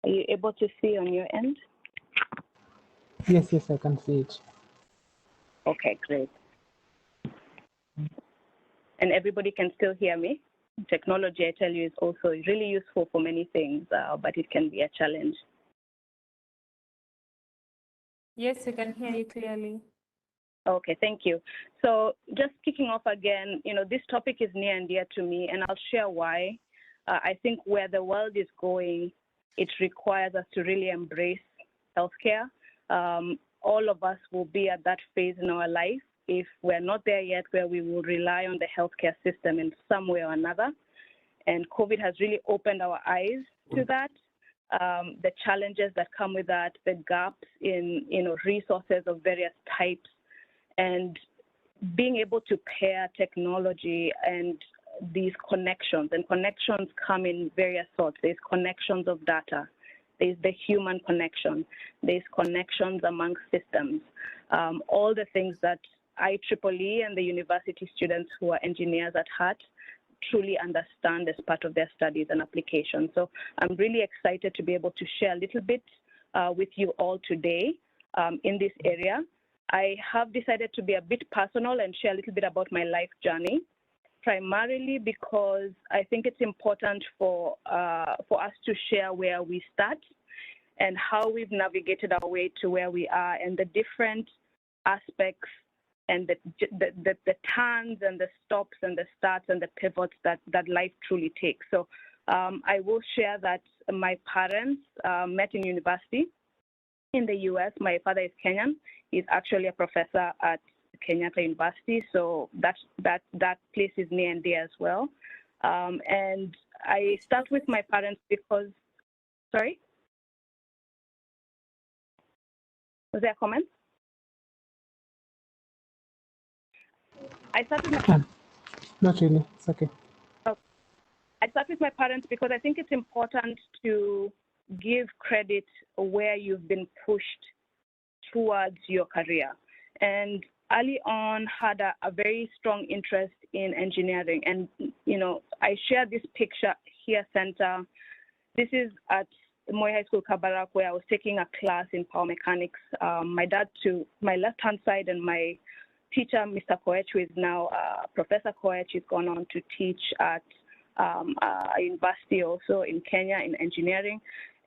Are you able to see on your end? Yes, I can see it. Okay, great. And everybody can still hear me? Technology, I tell you, is also really useful for many things, but it can be a challenge. Yes, we can hear you clearly. Okay, thank you. So just kicking off again, this topic is near and dear to me, and I'll share why. I think where the world is going, it requires us to really embrace healthcare. All of us will be at that phase in our life, if we're not there yet, where we will rely on the healthcare system in some way or another. And COVID has really opened our eyes to that, the challenges that come with that, the gaps in resources of various types, and being able to pair technology and these connections. And connections come in various sorts. There's connections of data. There's the human connection. There's connections among systems. All the things that IEEE and the university students who are engineers at heart truly understand as part of their studies and applications. So I'm really excited to be able to share a little bit with you all today in this area. I have decided to be a bit personal and share a little bit about my life journey, primarily because I think it's important for us to share where we start and how we've navigated our way to where we are, and the different aspects and the turns and the stops and the starts and the pivots that life truly takes. So I will share that my parents met in university in the US. My father is Kenyan. He's actually a professor at KENYATTA University, so that place is near and dear as well. And I start with my parents because, sorry? Was there a comment? I start with my Not really, it's okay. I start with my parents because I think it's important to give credit where you've been pushed towards your career. And early on had a very strong interest in engineering. And, I share this picture here center. This is at Moi High School, Kabarak, where I was taking a class in power mechanics. My dad to my left-hand side, and my teacher, Mr. Koech, who is now Professor Koech, has gone on to teach at a university also in Kenya in engineering.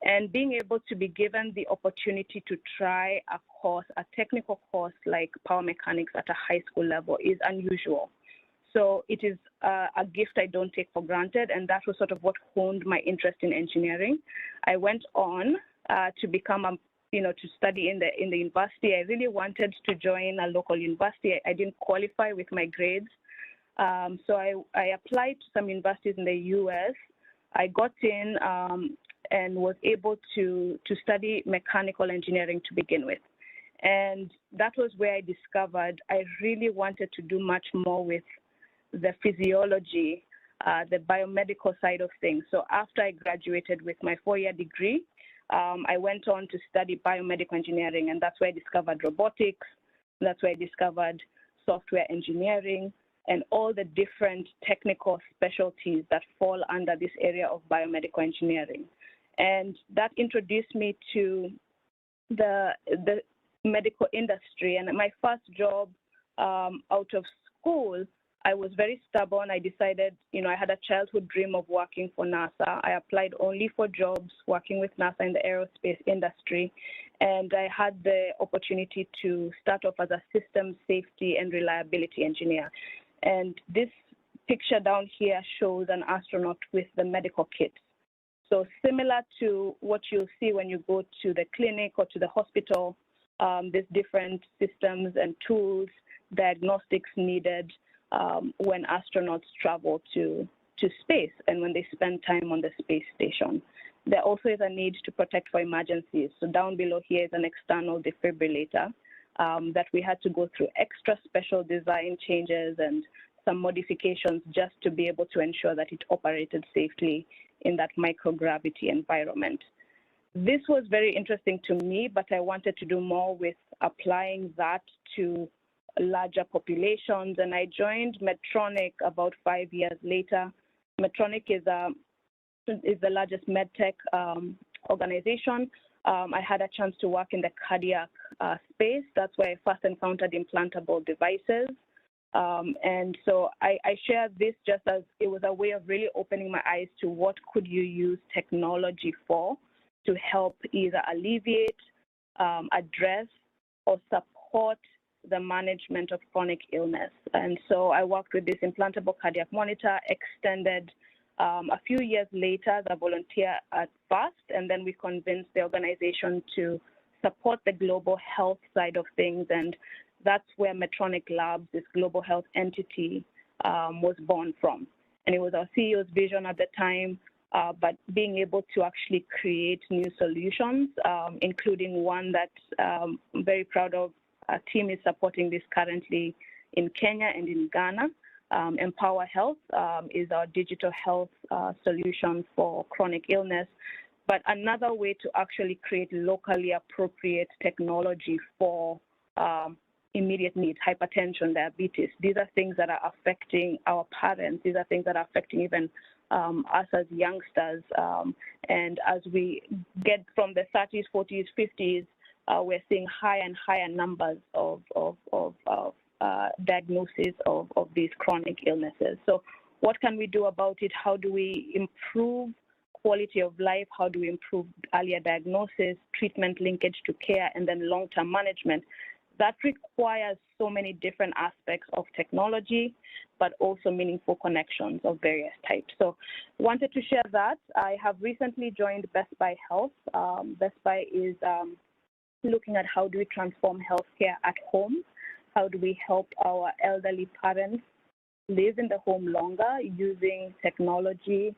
And being able to be given the opportunity to try a course, a technical course like power mechanics at a high school level is unusual. So it is a gift I don't take for granted, and that was sort of what honed my interest in engineering. I went on to become to study in the university. I really wanted to join a local university. I didn't qualify with my grades. So I applied to some universities in the US. I got in and was able to study mechanical engineering to begin with. And that was where I discovered I really wanted to do much more with the physiology, the biomedical side of things. So after I graduated with my 4-year degree, I went on to study biomedical engineering, and that's where I discovered robotics. That's where I discovered software engineering and all the different technical specialties that fall under this area of biomedical engineering. And that introduced me to the medical industry. And my first job out of school, I was very stubborn. I decided, I had a childhood dream of working for NASA. I applied only for jobs working with NASA in the aerospace industry. And I had the opportunity to start off as a systems safety and reliability engineer. And this picture down here shows an astronaut with the medical kit. So similar to what you'll see when you go to the clinic or to the hospital, there's different systems and tools, diagnostics needed when astronauts travel to space and when they spend time on the space station. There also is a need to protect for emergencies. So down below here is an external defibrillator that we had to go through extra special design changes and some modifications just to be able to ensure that it operated safely in that microgravity environment. This was very interesting to me, but I wanted to do more with applying that to larger populations, and I joined Medtronic about 5 years later. Medtronic is the largest medtech organization, I had a chance to work in the cardiac space. That's where I first encountered implantable devices. And so I share this just as it was a way of really opening my eyes to what could you use technology for to help either alleviate, address, or support the management of chronic illness. And so I worked with this implantable cardiac monitor, extended a few years later as a volunteer at first, and then we convinced the organization to support the global health side of things, and that's where Medtronic Labs, this global health entity, was born from. And it was our CEO's vision at the time, but being able to actually create new solutions, including one that I'm very proud of. Our team is supporting this currently in Kenya and in Ghana. Empower Health is our digital health solution for chronic illness, but another way to actually create locally appropriate technology for immediate needs, hypertension, diabetes. These are things that are affecting our parents. These are things that are affecting even us as youngsters. And as we get from the 30s, 40s, 50s, we're seeing higher and higher numbers of diagnosis of these chronic illnesses. So what can we do about it? How do we improve quality of life? How do we improve earlier diagnosis, treatment linkage to care, and then long-term management? That requires so many different aspects of technology, but also meaningful connections of various types. So wanted to share that. I have recently joined Best Buy Health. Best Buy is looking at how do we transform healthcare at home. How do we help our elderly parents live in the home longer using technology,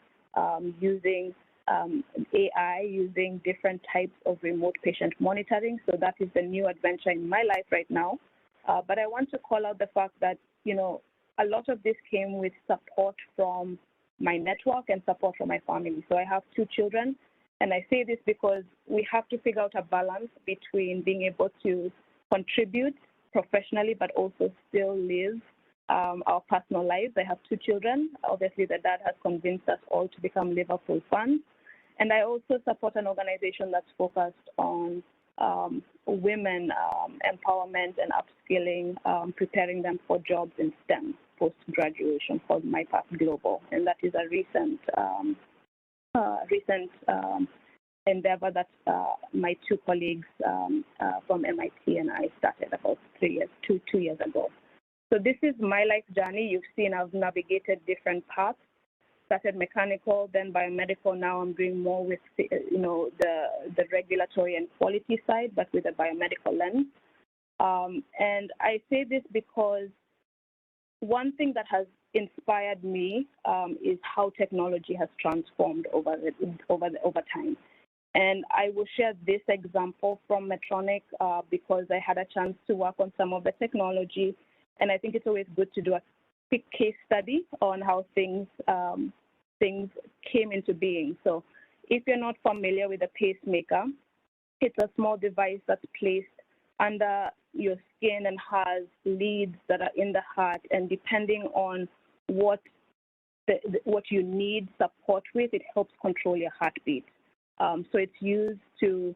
using AI, using different types of remote patient monitoring. So that is the new adventure in my life right now. But I want to call out the fact that, you know, a lot of this came with support from my network and support from my family. So I have 2 children, and I say this because we have to figure out a balance between being able to contribute professionally, but also still live our personal lives. I have 2 children. Obviously, the dad has convinced us all to become Liverpool fans. And I also support an organization that's focused on women empowerment and upskilling, preparing them for jobs in STEM post-graduation, called My Path Global. And that is a recent endeavor that my 2 colleagues from MIT and I started about 2 years ago. So this is my life journey. You've seen I've navigated different paths. Started mechanical, then biomedical. Now I'm doing more with the regulatory and quality side, but with a biomedical lens. And I say this because one thing that has inspired me is how technology has transformed over time. And I will share this example from Medtronic because I had a chance to work on some of the technology, and I think it's always good to do a quick case study on how things came into being. So if you're not familiar with a pacemaker, it's a small device that's placed under your skin and has leads that are in the heart, and depending on what you need support with, it helps control your heartbeat. So it's used to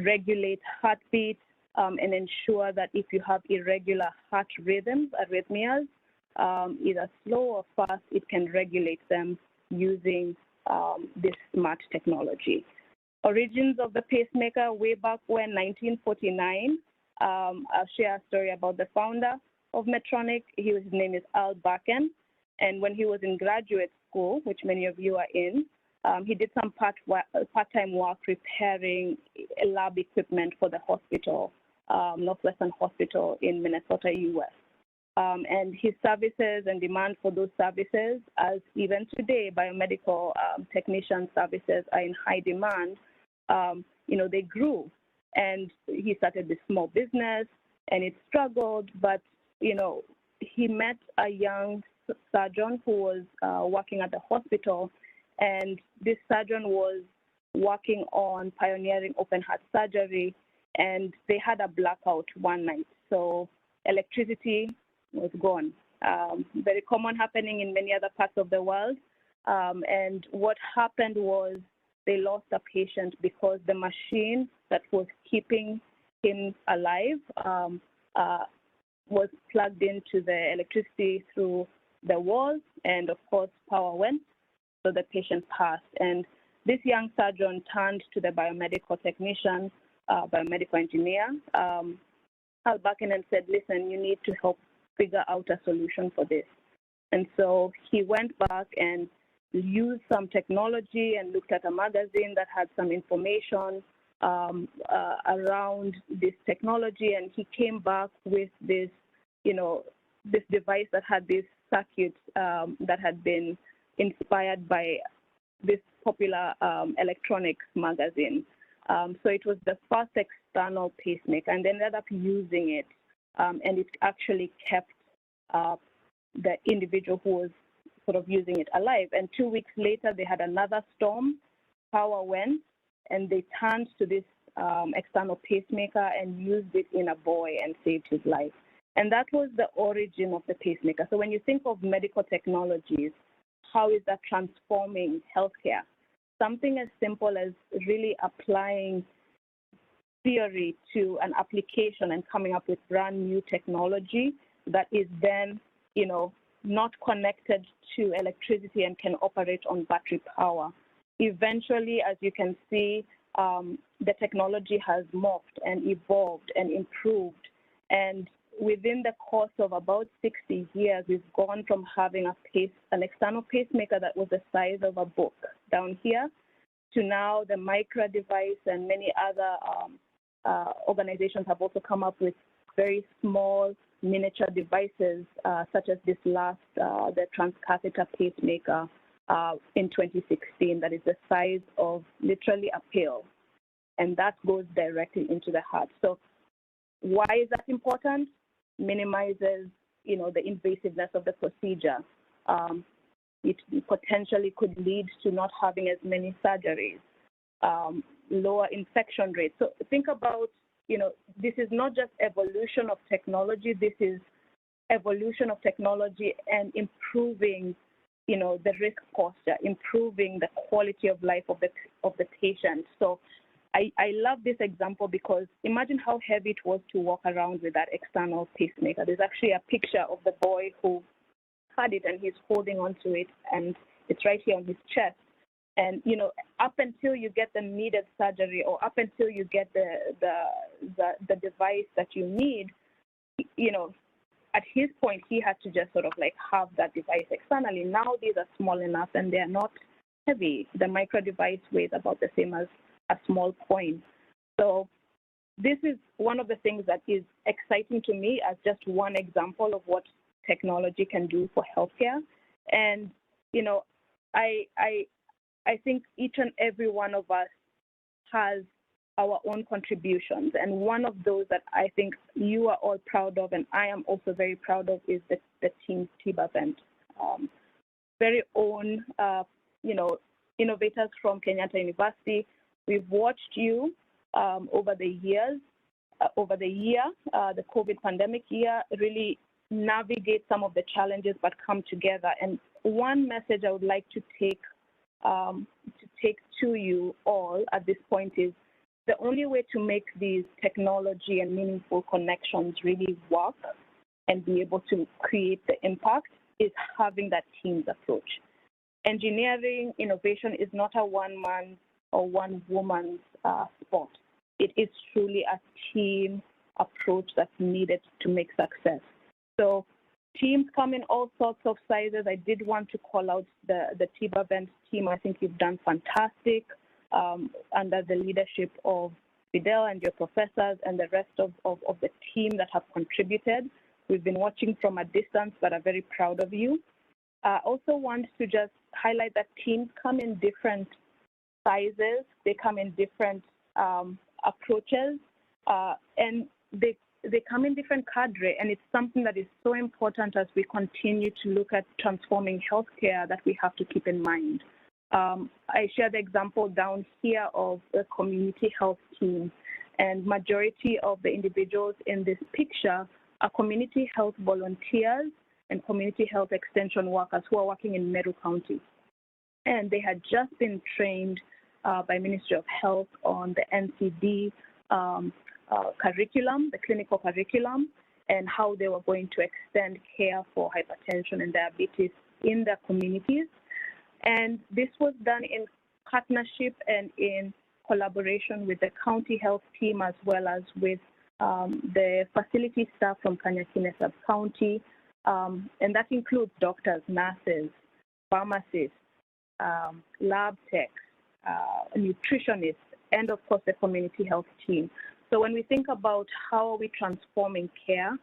regulate heartbeat and ensure that if you have irregular heart rhythms, arrhythmias, either slow or fast, it can regulate them using this smart technology. Origins of the pacemaker way back when, 1949. I'll share a story about the founder of Medtronic. His name is Al Bakken, and when he was in graduate school, which many of you are in, he did some part-time work repairing lab equipment for the hospital, Northwestern Hospital in Minnesota, US. And his services and demand for those services, as even today, biomedical technician services are in high demand, they grew. And he started this small business, and it struggled, but, he met a young surgeon who was working at the hospital, and this surgeon was working on pioneering open heart surgery, and they had a blackout one night. So electricity was gone. Very common happening in many other parts of the world. And what happened was they lost a patient because the machine that was keeping him alive was plugged into the electricity through the wall, and of course power went, so the patient passed. And this young surgeon turned to the biomedical technician, biomedical engineer, Al Bakken, and said, listen, you need to help figure out a solution for this. And so he went back and used some technology and looked at a magazine that had some information around this technology, and he came back with this, this device that had this circuit that had been inspired by this popular electronics magazine. So it was the first external pacemaker, and they ended up using it, and it actually kept the individual who was sort of using it alive. And 2 weeks later, they had another storm, power went, and they turned to this external pacemaker and used it in a boy and saved his life. And that was the origin of the pacemaker. So when you think of medical technologies, how is that transforming healthcare? Something as simple as really applying theory to an application and coming up with brand new technology that is then, not connected to electricity and can operate on battery power. Eventually, as you can see, the technology has morphed and evolved and improved. And within the course of about 60 years, we've gone from having an external pacemaker that was the size of a book down here to now the micro device, and many other organizations have also come up with very small miniature devices, such as this last, the transcatheter pacemaker in 2016, that is the size of literally a pill, and that goes directly into the heart. So why is that important? Minimizes, the invasiveness of the procedure. It potentially could lead to not having as many surgeries, lower infection rates. So think about, this is not just evolution of technology, this is evolution of technology and improving, the risk posture, improving the quality of life of the patient. So I love this example because imagine how heavy it was to walk around with that external pacemaker. There's actually a picture of the boy who had it and he's holding onto it, and it's right here on his chest. And, up until you get the needed surgery, or up until you get the device that you need, at his point, he had to just sort of like have that device externally. Now these are small enough and they're not heavy. The micro device weighs about the same as a small coin. So this is one of the things that is exciting to me as just one example of what technology can do for healthcare. And, I think each and every one of us has our own contributions. And one of those that I think you are all proud of, and I am also very proud of, is the Team TIBA event. Very own, innovators from Kenyatta University. We've watched you over the year, the COVID pandemic year, really navigate some of the challenges but come together. And one message I would like to take to you all at this point is the only way to make these technology and meaningful connections really work and be able to create the impact is having that team's approach. Engineering innovation is not a one-man or one-woman's sport. It is truly a team approach that's needed to make success. So teams come in all sorts of sizes. I did want to call out the TIBA event team. I think you've done fantastic under the leadership of Fidel and your professors and the rest of the team that have contributed. We've been watching from a distance, but are very proud of you. I also want to just highlight that teams come in different sizes. They come in different approaches, and they come in different cadre, and it's something that is so important as we continue to look at transforming healthcare that we have to keep in mind. I share the example down here of the community health team, and majority of the individuals in this picture are community health volunteers and community health extension workers who are working in Meru County. And they had just been trained by Ministry of Health on the NCD curriculum, the clinical curriculum, and how they were going to extend care for hypertension and diabetes in their communities. And this was done in partnership and in collaboration with the county health team, as well as with the facility staff from KENYATTA sub-county, and that includes doctors, nurses, pharmacists, lab techs, nutritionists, and of course the community health team. So when we think about how are we transforming care,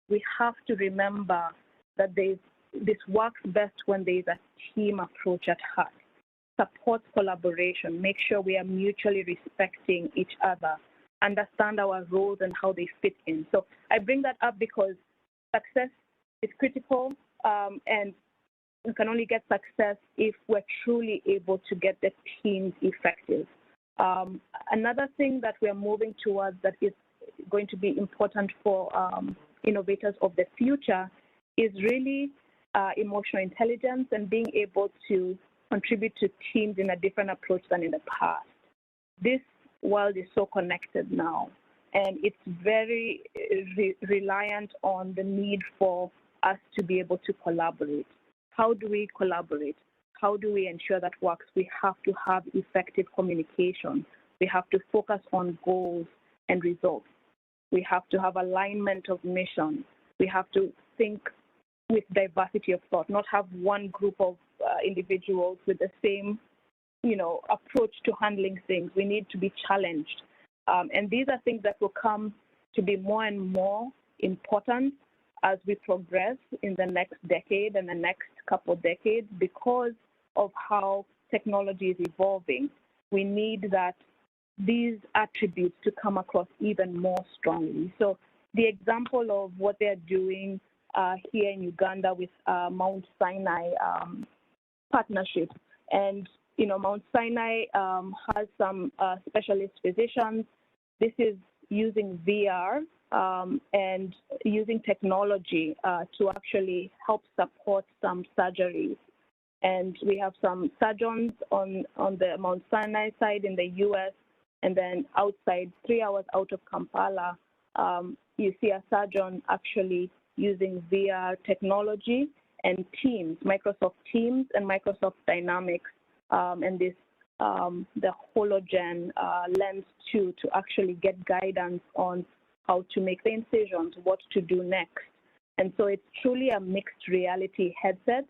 we have to remember that this works best when there is a team approach at heart. Support collaboration, make sure we are mutually respecting each other, understand our roles and how they fit in. So I bring that up because success is critical, and we can only get success if we're truly able to get the teams effective. Another thing that we're moving towards that is going to be important for innovators of the future is really emotional intelligence and being able to contribute to teams in a different approach than in the past. This world is so connected now, and it's very reliant on the need for us to be able to collaborate. How do we collaborate? How do we ensure that works? We have to have effective communication. We have to focus on goals and results. We have to have alignment of mission. We have to think with diversity of thought, not have one group of individuals with the same, approach to handling things. We need to be challenged. And these are things that will come to be more and more important as we progress in the next decade and the next couple of decades because of how technology is evolving. We need these attributes to come across even more strongly. So the example of what they're doing here in Uganda with Mount Sinai partnership, and Mount Sinai has some specialist physicians. This is using VR and using technology to actually help support some surgeries. And we have some surgeons on the Mount Sinai side in the US, and then outside, 3 hours out of Kampala, you see a surgeon actually using VR technology and Teams, Microsoft Teams and Microsoft Dynamics, and this the hologen lens to actually get guidance on how to make the incisions, what to do next. And so it's truly a mixed reality headset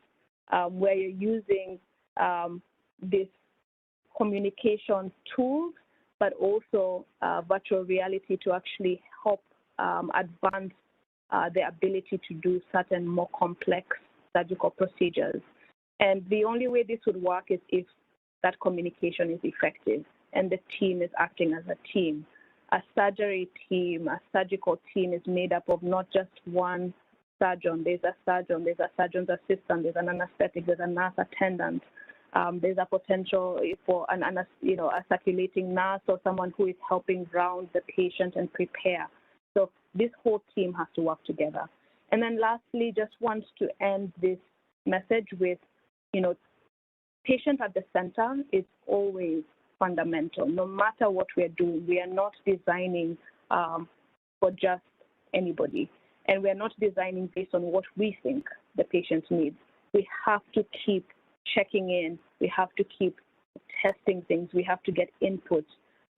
where you're using this communication tools, but also virtual reality to actually help advance the ability to do certain more complex surgical procedures. And the only way this would work is if that communication is effective and the team is acting as a team. A surgery team, a surgical team is made up of not just one surgeon. There's a surgeon, there's a surgeon's assistant, there's an anesthetic, there's a nurse attendant. There's a potential for a circulating nurse or someone who is helping round the patient and prepare. So this whole team has to work together. And then lastly, just want to end this message with, patient at the center is always fundamental. No matter what we're doing, we are not designing for just anybody. And we're not designing based on what we think the patient needs. We have to keep checking in. We have to keep testing things. We have to get input.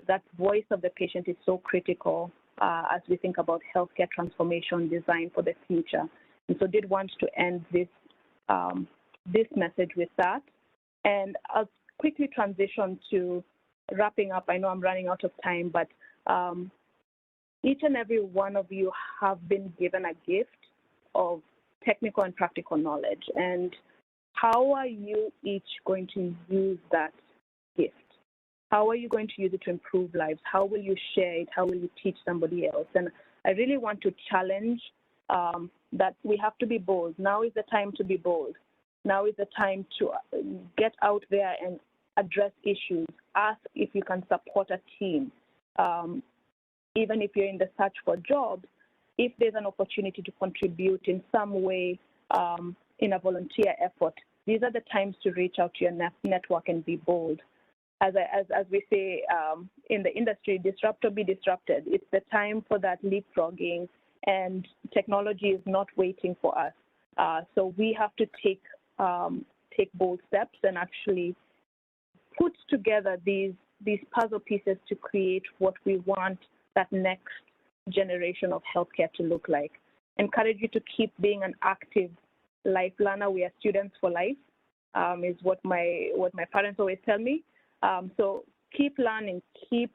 That voice of the patient is so critical as we think about healthcare transformation design for the future. And so did want to end this, this message with that. And I'll quickly transition to wrapping up. I know I'm running out of time, but each and every one of you have been given a gift of technical and practical knowledge. And how are you each going to use that gift? How are you going to use it to improve lives? How will you share it? How will you teach somebody else? And I really want to challenge that we have to be bold. Now is the time to be bold. Now is the time to get out there and address issues. Ask if you can support a team. Even if you're in the search for jobs, if there's an opportunity to contribute in some way in a volunteer effort, these are the times to reach out to your network and be bold. as we say in the industry, disrupt or be disrupted. It's the time for that leapfrogging, and technology is not waiting for us. So we have to take bold steps and actually put together these puzzle pieces to create what we want that next generation of healthcare to look like. Encourage you to keep being an active life learner. We are students for life, is what my parents always tell me. So keep learning, keep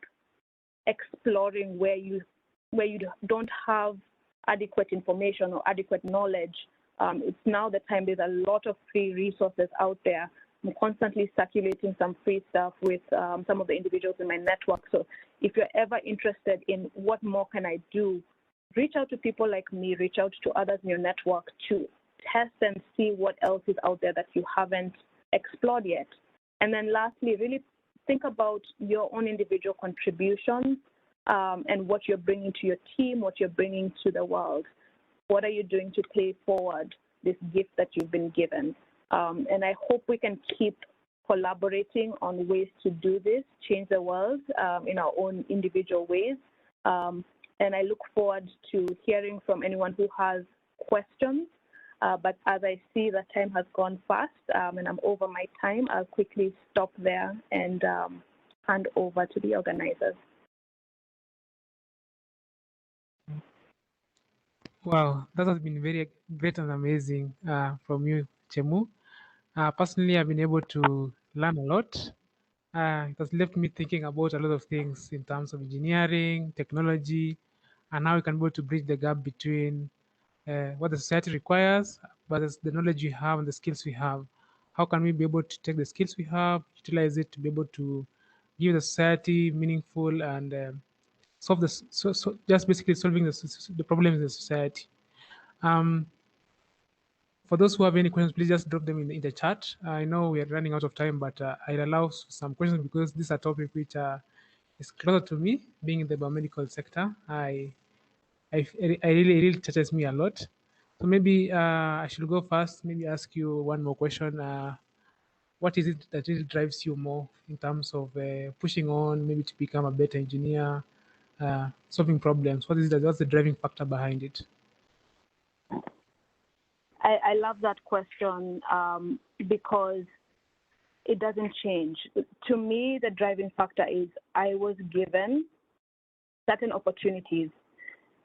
exploring where you don't have adequate information or adequate knowledge. It's now the time. There's a lot of free resources out there. I'm constantly circulating some free stuff with some of the individuals in my network. So if you're ever interested in what more can I do, reach out to people like me, reach out to others in your network to test and see what else is out there that you haven't explored yet. And then lastly, really think about your own individual contributions and what you're bringing to your team, what you're bringing to the world. What are you doing to pay forward this gift that you've been given? And I hope we can keep collaborating on ways to do this, change the world in our own individual ways. And I look forward to hearing from anyone who has questions. But as I see that time has gone fast and I'm over my time, I'll quickly stop there and hand over to the organizers. Wow, that has been very great and amazing from you, Chemu. Personally, I've been able to learn a lot. It has left me thinking about a lot of things in terms of engineering, technology, and how we can be able to bridge the gap between what the society requires, but the knowledge we have and the skills we have. How can we be able to take the skills we have, utilize it to be able to give the society meaningful and solve the just basically solving the problems in the society. Um, for those who have any questions, please just drop them in the chat. I know we are running out of time, but I'll allow some questions because this is a topic which is closer to me, being in the biomedical sector. I really touches me a lot. So maybe I should go first. Maybe ask you one more question. What is it that really drives you more in terms of pushing on, maybe to become a better engineer, solving problems? What is that? What's the driving factor behind it? I love that question because it doesn't change. To me, the driving factor is I was given certain opportunities,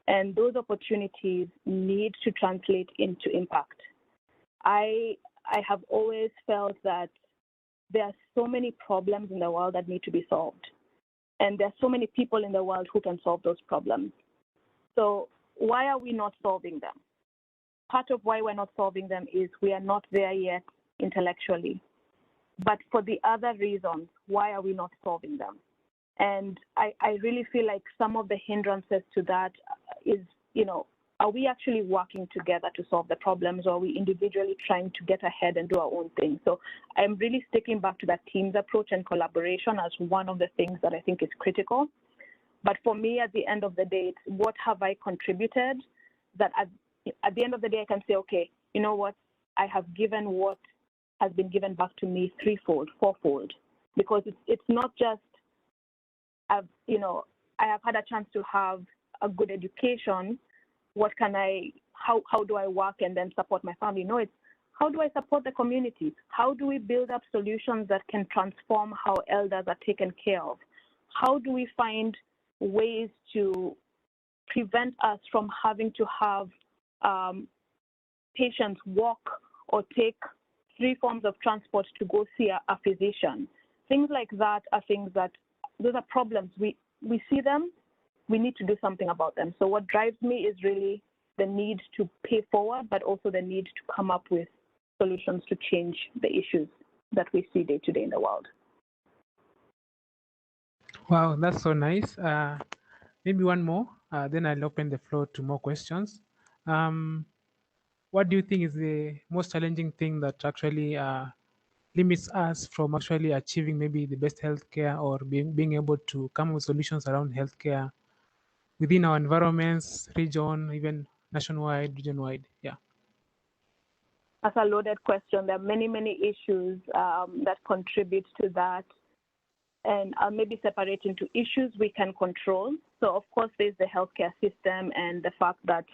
and those opportunities need to translate into impact. I have always felt that there are so many problems in the world that need to be solved, and there are so many people in the world who can solve those problems. So why are we not solving them? Part of why we're not solving them is we are not there yet intellectually. But for the other reasons, why are we not solving them? And I really feel like some of the hindrances to that is, are we actually working together to solve the problems, or are we individually trying to get ahead and do our own thing? So I'm really sticking back to that team's approach and collaboration as one of the things that I think is critical. But for me, at the end of the day, it's what have I contributed that at the end of the day, I can say, okay, you know what? I have given what has been given back to me threefold, fourfold, because it's not just, I have had a chance to have a good education. What can how do I work and then support my family? No, it's how do I support the community? How do we build up solutions that can transform how elders are taken care of? How do we find ways to prevent us from having to have patients walk or take 3 forms of transport to go see a physician? Things like that are things that, those are problems. We see them, we need to do something about them. So what drives me is really the need to pay forward, but also the need to come up with solutions to change the issues that we see day to day in the world. Wow, that's so nice. Maybe one more, then I'll open the floor to more questions. What do you think is the most challenging thing that actually limits us from actually achieving maybe the best healthcare, or being able to come up with solutions around healthcare within our environments, region, even nationwide, region-wide? Yeah. That's a loaded question. There are many, many issues that contribute to that. and I'll maybe separate into issues we can control. So of course, there's the healthcare system and the fact that,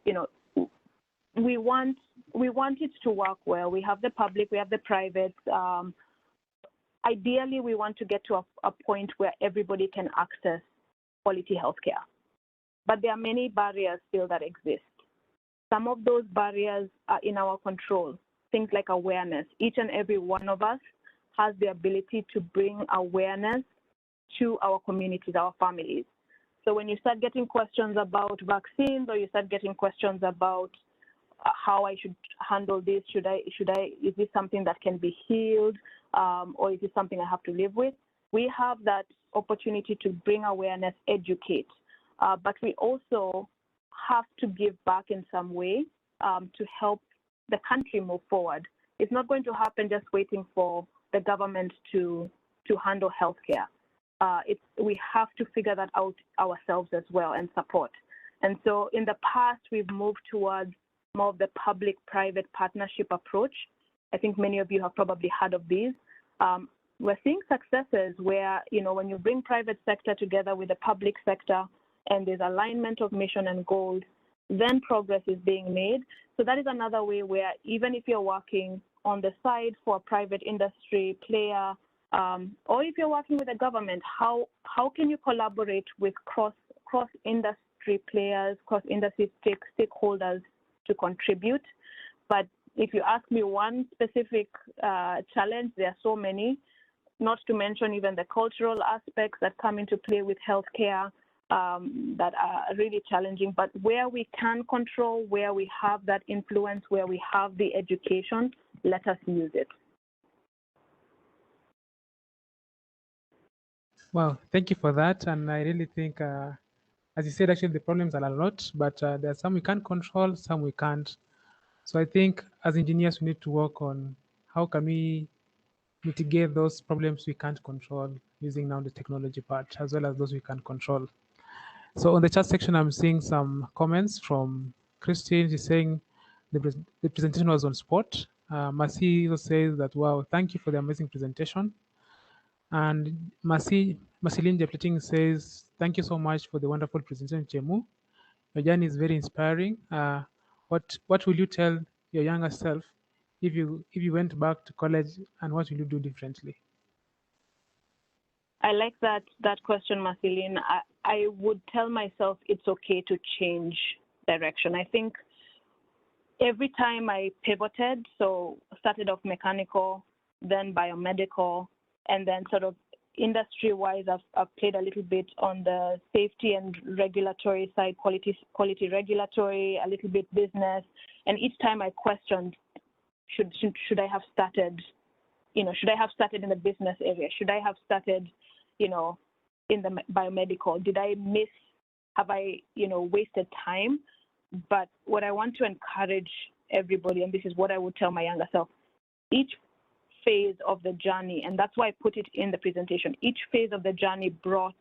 you know, we want it to work well. We have the public, we have the private. Ideally, we want to get to a point where everybody can access quality healthcare. But there are many barriers still that exist. Some of those barriers are in our control, things like awareness. Each and every one of us has the ability to bring awareness to our communities, our families. So when you start getting questions about vaccines, or you start getting questions about how I should handle this, is this something that can be healed, or is this something I have to live with? We have that opportunity to bring awareness, educate, but we also have to give back in some way to help the country move forward. It's not going to happen just waiting for the government to handle healthcare. We have to figure that out ourselves as well and support. And so in the past, we've moved towards more of the public-private partnership approach. I think many of you have probably heard of these. We're seeing successes where, you know, when you bring private sector together with the public sector and there's alignment of mission and goals, then progress is being made. So that is another way where even if you're working on the side for a private industry player, or if you're working with the government, how can you collaborate with cross-industry players, cross-industry stakeholders to contribute? But if you ask me one specific challenge, there are so many, not to mention even the cultural aspects that come into play with healthcare that are really challenging. But where we can control, where we have that influence, where we have the education, let us use it. Wow, thank you for that. And I really think, as you said, actually the problems are a lot, but there are some we can control, some we can't. So I think as engineers, we need to work on how can we mitigate those problems we can't control using now the technology part, as well as those we can control. So on the chat section, I'm seeing some comments from Christine. She's saying the presentation was on spot. Masi says that, wow, thank you for the amazing presentation. And Marceline Jepleting says, thank you so much for the wonderful presentation, Chemu. Your journey is very inspiring. What will you tell your younger self if you went back to college, and what will you do differently? I like that question, Marceline. I would tell myself it's okay to change direction. I think every time I pivoted, so started off mechanical, then biomedical, and then sort of industry-wise, I've played a little bit on the safety and regulatory side, quality regulatory, a little bit business, and each time I questioned, should I have started, should I have started in the business area? Should I have started, in the biomedical? Have I, wasted time? But what I want to encourage everybody, and this is what I would tell my younger self, each phase of the journey, and that's why I put it in the presentation, each phase of the journey brought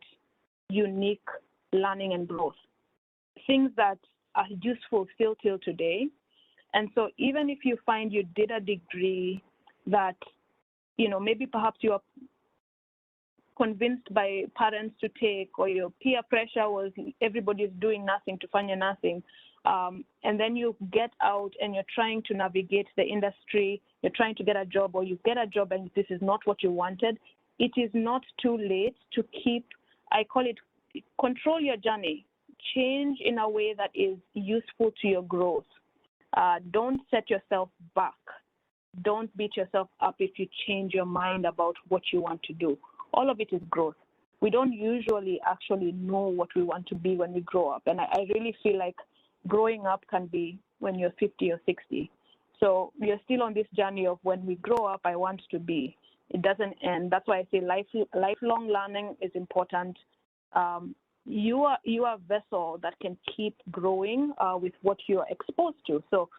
unique learning and growth, things that are useful still till today. And so even if you find you did a degree that, maybe perhaps you are convinced by parents to take, or your peer pressure was everybody's doing nothing to find your nothing, and then you get out and you're trying to navigate the industry, you're trying to get a job, or you get a job and this is not what you wanted, it is not too late to keep, I call it, control your journey, change in a way that is useful to your growth. Don't set yourself back. Don't beat yourself up if you change your mind about what you want to do. All of it is growth. We don't usually actually know what we want to be when we grow up. And I really feel like growing up can be when you're 50 or 60. So we are still on this journey of when we grow up, I want to be. It doesn't end. That's why I say lifelong learning is important. You are a vessel that can keep growing with what you're exposed to. So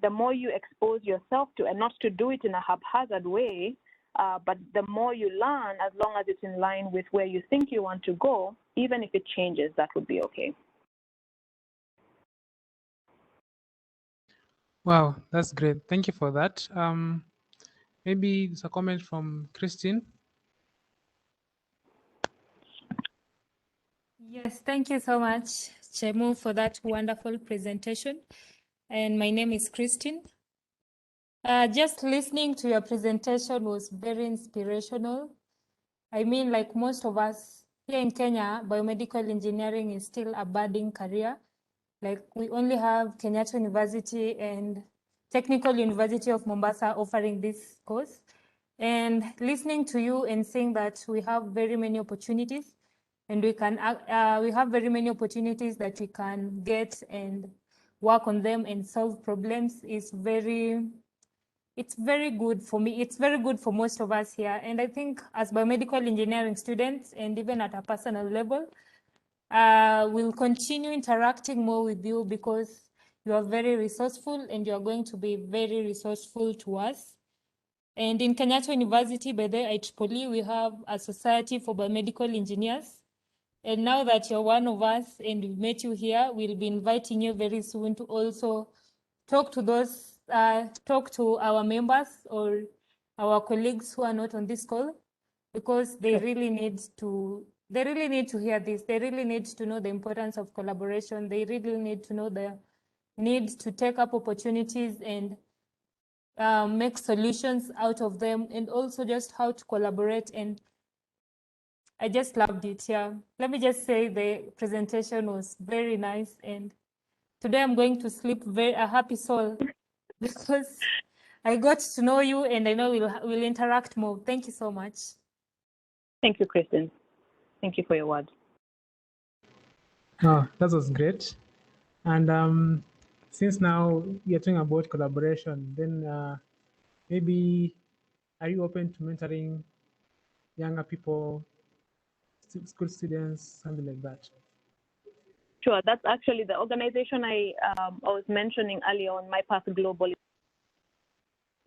the more you expose yourself to, and not to do it in a haphazard way, but the more you learn, as long as it's in line with where you think you want to go, even if it changes, that would be okay. Wow, that's great. Thank you for that. Maybe it's a comment from Christine. Yes, thank you so much, Chemu, for that wonderful presentation. And my name is Christine. Just listening to your presentation was very inspirational. I mean, like most of us here in Kenya, biomedical engineering is still a budding career. Like we only have Kenyatta University and Technical University of Mombasa offering this course. And listening to you and seeing that we have very many opportunities, and we have very many opportunities that we can get and work on them and solve problems is it's very good for me. It's very good for most of us here. And I think as biomedical engineering students and even at a personal level, we'll continue interacting more with you because you are very resourceful and you are going to be very resourceful to us. And in Kenyatta University, by the IEEE, we have a Society for Biomedical Engineers. And now that you're one of us and we've met you here, we'll be inviting you very soon to also talk to our members or our colleagues who are not on this call, because they really need to hear this. They really need to know the importance of collaboration. They really need to know the need to take up opportunities and make solutions out of them, and also just how to collaborate. And I just loved it. Yeah, let me just say the presentation was very nice, and today I'm going to sleep a happy soul because I got to know you, and I know we'll interact more. Thank you so much. Thank you, Kristen. Thank you for your words. Oh, that was great. And since now you're talking about collaboration, then maybe are you open to mentoring younger people, school students, something like that? Sure, that's actually the organization I was mentioning earlier on, My Path Global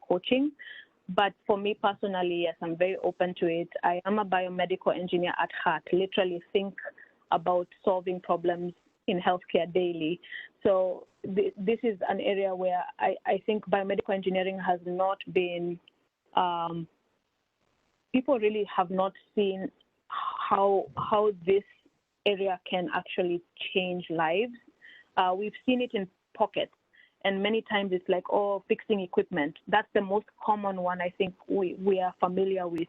Coaching. But for me personally, yes, I'm very open to it. I am a biomedical engineer at heart, literally think about solving problems in healthcare daily. So this is an area where I think biomedical engineering has not been, people really have not seen how this area can actually change lives. We've seen it in pockets, and many times it's like, oh, fixing equipment. That's the most common one I think we are familiar with.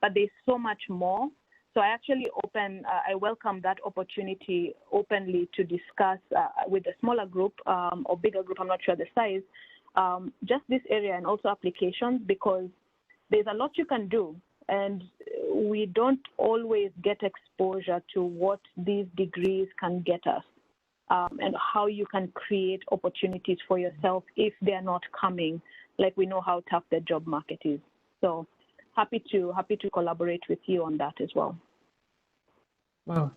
But there's so much more. So I actually I welcome that opportunity openly to discuss with a smaller group or bigger group, I'm not sure the size, just this area and also applications, because there's a lot you can do. And we don't always get exposure to what these degrees can get us, and how you can create opportunities for yourself if they're not coming, like we know how tough the job market is. So happy to collaborate with you on that as well. Wow,